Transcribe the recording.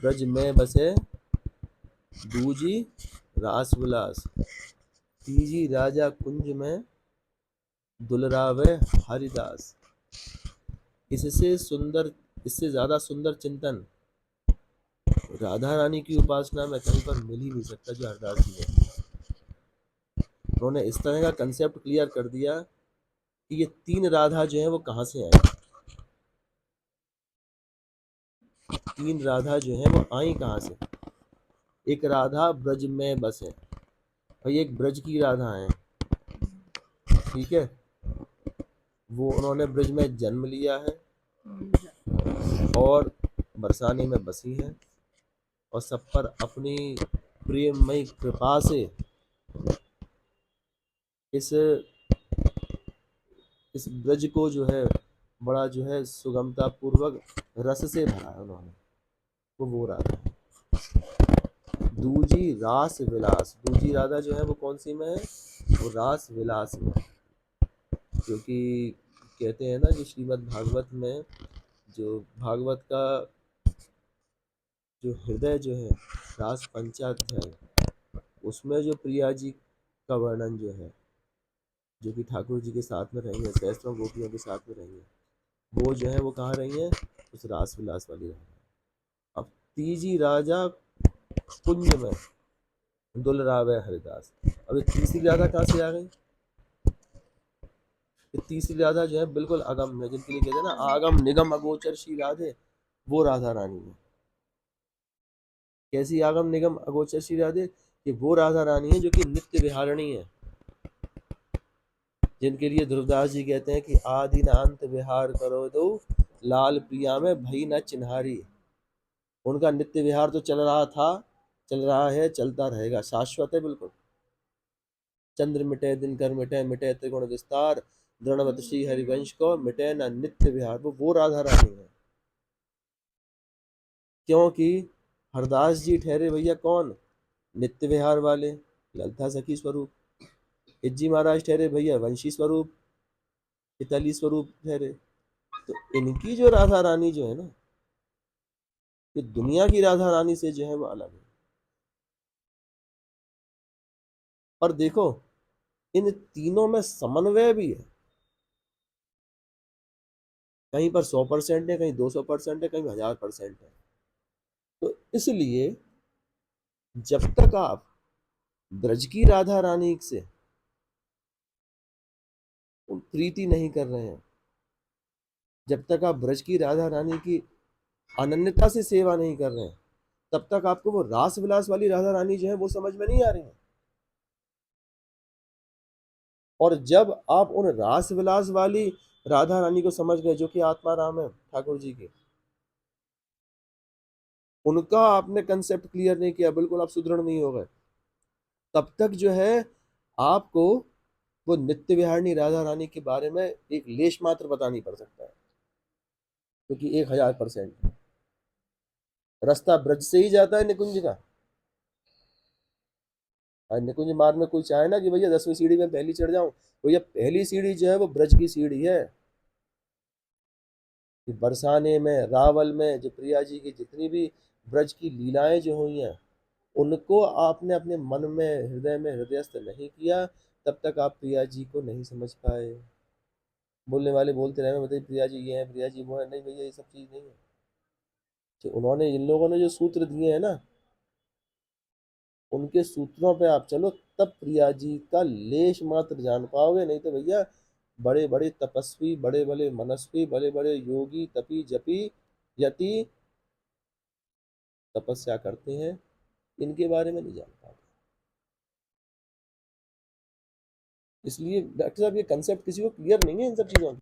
ब्रज में बसे दूजी रास विलास, तीजी राजा कुंज में दुलरावे हरिदास। इससे ज्यादा सुंदर चिंतन राधा रानी की उपासना में कहीं पर मिल ही नहीं सकता जो हरदास जी ने। उन्होंने इस तरह का कंसेप्ट क्लियर कर दिया कि ये तीन राधा जो है वो कहाँ से आई, तीन राधा जो है वो आई कहाँ से। एक राधा ब्रज में बसे, भाई एक ब्रज की राधा है, ठीक है, वो उन्होंने ब्रज में जन्म लिया है और बरसाने में बसी है और सब पर अपनी प्रेममयी कृपा से इस ब्रज को जो है बड़ा जो है सुगमता पूर्वक रस से भरा है उन्होंने, वो राधा है। दूजी रास विलास, दूजी राधा जो है वो कौन सी में है, वो रास विलास में, क्योंकि कहते हैं ना कि श्रीमद् भागवत में जो भागवत का जो हृदय जो है रास पंचाध्याय, उसमें जो प्रिया जी का वर्णन जो है, जो कि ठाकुर जी के साथ में रहेंगे, सहस्त्रों गोपियों के साथ में रहेंगे, वो जो है वो कहाँ रही है, उस रास विलास वाली राधा। अब तीजी राजा कुंज में दुलरावे हरिदास, अब ये तीसरी राधा कहाँ से आ गई, ये तीसरी राधा जो है बिल्कुल अगम है, जिनके लिए कहते हैं ना आगम निगम अगोचर श्री राधे, वो राधा रानी है। कैसी आगम निगम अगोचर श्री राधे, कि वो राधा रानी है जो कि नित्य विहारिणी है, जिनके लिए ध्रुवदास जी कहते हैं कि आदि नांत विहार करो दो लाल प्रिया में भई न चिन्हारी। उनका नित्य विहार तो चल रहा था, चल रहा है, चलता रहेगा, शाश्वत है बिल्कुल। चंद्र मिटे दिन कर मिटे, मिटे त्रिगुण विस्तार, दृढ़वत श्री हरिवंश को मिटे न नित्य विहार, वो राधा रानी है। क्योंकि हरदास जी ठहरे भैया कौन, नित्य विहार वाले, ललिता सखी स्वरूप। इज्जी महाराज ठहरे भैया वंशी स्वरूप, इताली स्वरूप ठहरे। तो इनकी जो राधा रानी जो है ना, ये दुनिया की राधा रानी से जो है वो अलग है। और देखो इन तीनों में समन्वय भी है, कहीं पर 100% है, कहीं 200% है, कहीं 1000% है। तो इसलिए जब तक आप ब्रज की राधा रानी से प्रीति नहीं कर रहे हैं, जब तक आप ब्रज की राधा रानी की अनन्यता से सेवा नहीं कर रहे हैं, तब तक आपको वो रास विलास वाली राधा रानी जो है वो समझ में नहीं आ रही है। और जब आप उन रास विलास वाली राधा रानी को समझ गए जो कि आत्मा राम है ठाकुर जी की, उनका आपने कंसेप्ट क्लियर नहीं किया, बिल्कुल आप सुदृढ़ नहीं हो गए, तब तक जो है आपको वो नित्य विहारिणी राधा रानी के बारे में एक लेश मात्र पता नहीं पड़ सकता है, क्योंकि 1000% रास्ता ब्रज से ही जाता है निकुंज का। और निकुंज मार्ग में कोई चाहे ना कि भैया 10वीं सीढ़ी में पहली चढ़ जाऊं, भैया पहली सीढ़ी जो है वो ब्रज की सीढ़ी है। कि बरसाने में, रावल में जो प्रिया जी की जितनी भी ब्रज की लीलाएं जो हुई हैं, उनको आपने अपने मन में हृदय में हृदयस्थ नहीं किया, तब तक आप प्रिया जी को नहीं समझ पाए। बोलने वाले बोलते रहे बताइए प्रिया जी ये है, प्रिया जी वो है, नहीं भैया ये सब चीज़ नहीं है। तो उन्होंने इन लोगों ने जो सूत्र दिए हैं ना, उनके सूत्रों पे आप चलो, तब प्रिया जी का लेश मात्र जान पाओगे, नहीं तो भैया बड़े बड़े तपस्वी, बड़े बड़े मनस्वी, बड़े बड़े योगी तपी जपी यति तपस्या करते हैं, इनके बारे में नहीं जान पाते। इसलिए डॉक्टर साहब ये कंसेप्ट किसी को क्लियर नहीं है इन सब चीज़ों का।